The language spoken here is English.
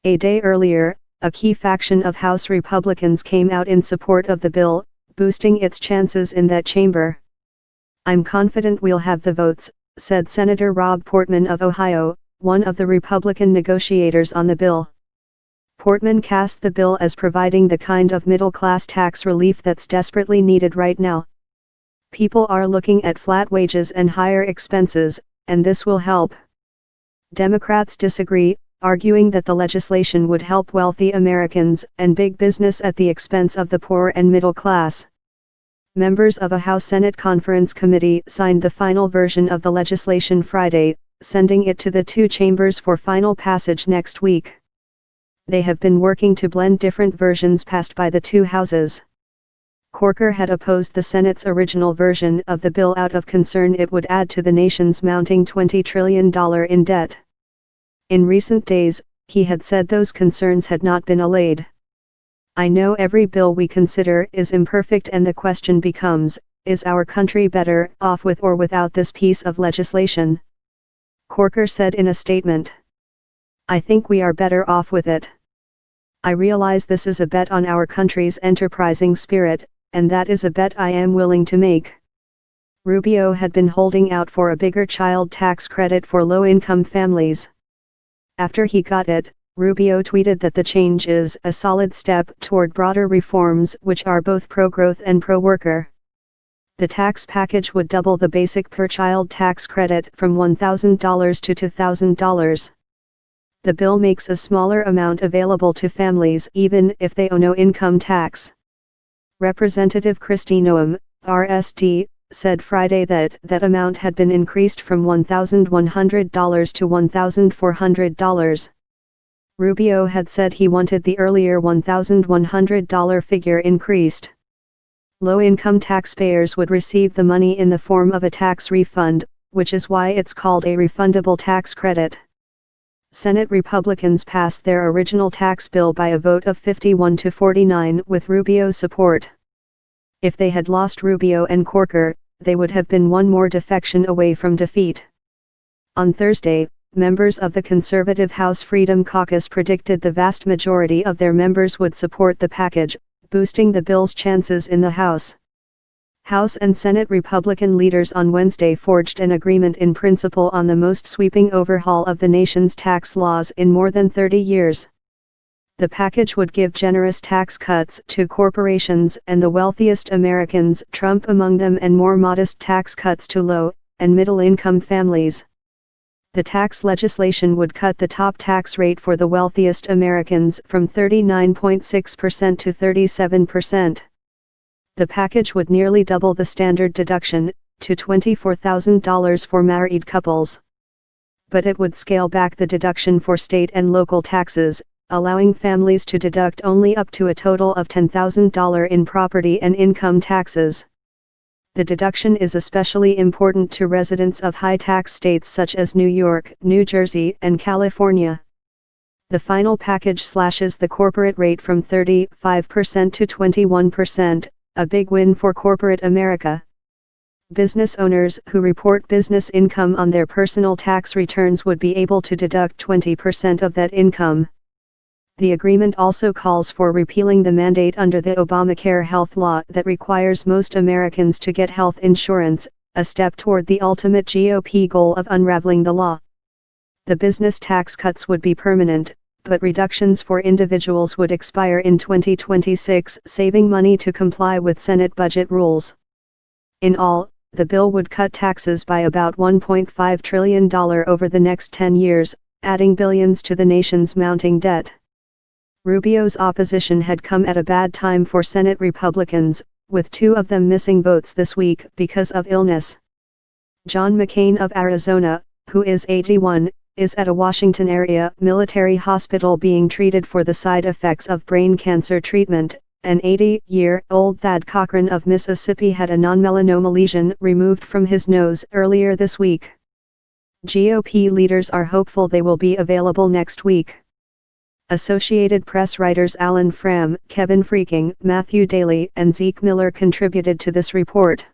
A day earlier, a key faction of House Republicans came out in support of the bill, boosting its chances in that chamber. "I'm confident we'll have the votes," said Senator Rob Portman of Ohio, one of the Republican negotiators on the bill. Portman cast the bill as providing the kind of middle-class tax relief that's desperately needed right now. "People are looking at flat wages and higher expenses, and this will help." Democrats disagree, arguing that the legislation would help wealthy Americans and big business at the expense of the poor and middle class. Members of a House Senate Conference Committee signed the final version of the legislation Friday, sending it to the two chambers for final passage next week. They have been working to blend different versions passed by the two houses. Corker had opposed the Senate's original version of the bill out of concern it would add to the nation's mounting $20 trillion in debt. In recent days, he had said those concerns had not been allayed. "I know every bill we consider is imperfect and the question becomes, is our country better off with or without this piece of legislation?" Corker said in a statement. "I think we are better off with it. I realize this is a bet on our country's enterprising spirit, and that is a bet I am willing to make." Rubio had been holding out for a bigger child tax credit for low-income families. After he got it, Rubio tweeted that the change is a solid step toward broader reforms which are both pro-growth and pro-worker. The tax package would double the basic per-child tax credit from $1,000 to $2,000. The bill makes a smaller amount available to families even if they owe no income tax. Representative Kristi Noem, RSD, said Friday that that amount had been increased from $1,100 to $1,400. Rubio had said he wanted the earlier $1,100 figure increased. Low-income taxpayers would receive the money in the form of a tax refund, which is why it's called a refundable tax credit. Senate Republicans passed their original tax bill by a vote of 51 to 49 with Rubio's support. If they had lost Rubio and Corker, they would have been one more defection away from defeat. On Thursday, members of the conservative House Freedom Caucus predicted the vast majority of their members would support the package, boosting the bill's chances in the House. House and Senate Republican leaders on Wednesday forged an agreement in principle on the most sweeping overhaul of the nation's tax laws in more than 30 years. The package would give generous tax cuts to corporations and the wealthiest Americans, Trump among them, and more modest tax cuts to low and middle-income families. The tax legislation would cut the top tax rate for the wealthiest Americans from 39.6% to 37%. The package would nearly double the standard deduction, to $24,000 for married couples. But it would scale back the deduction for state and local taxes, allowing families to deduct only up to a total of $10,000 in property and income taxes. The deduction is especially important to residents of high-tax states such as New York, New Jersey, and California. The final package slashes the corporate rate from 35% to 21%, a big win for corporate America. Business owners who report business income on their personal tax returns would be able to deduct 20% of that income. The agreement also calls for repealing the mandate under the Obamacare health law that requires most Americans to get health insurance, a step toward the ultimate GOP goal of unraveling the law. The business tax cuts would be permanent, but reductions for individuals would expire in 2026, saving money to comply with Senate budget rules. In all, the bill would cut taxes by about $1.5 trillion over the next 10 years, adding billions to the nation's mounting debt. Rubio's opposition had come at a bad time for Senate Republicans, with two of them missing votes this week because of illness. John McCain of Arizona, who is 81, is at a Washington area military hospital being treated for the side effects of brain cancer treatment. An 80-year-old Thad Cochran of Mississippi had a non-melanoma lesion removed from his nose earlier this week. GOP leaders are hopeful they will be available next week. Associated Press writers Alan Fram, Kevin Freaking, Matthew Daly, and Zeke Miller contributed to this report.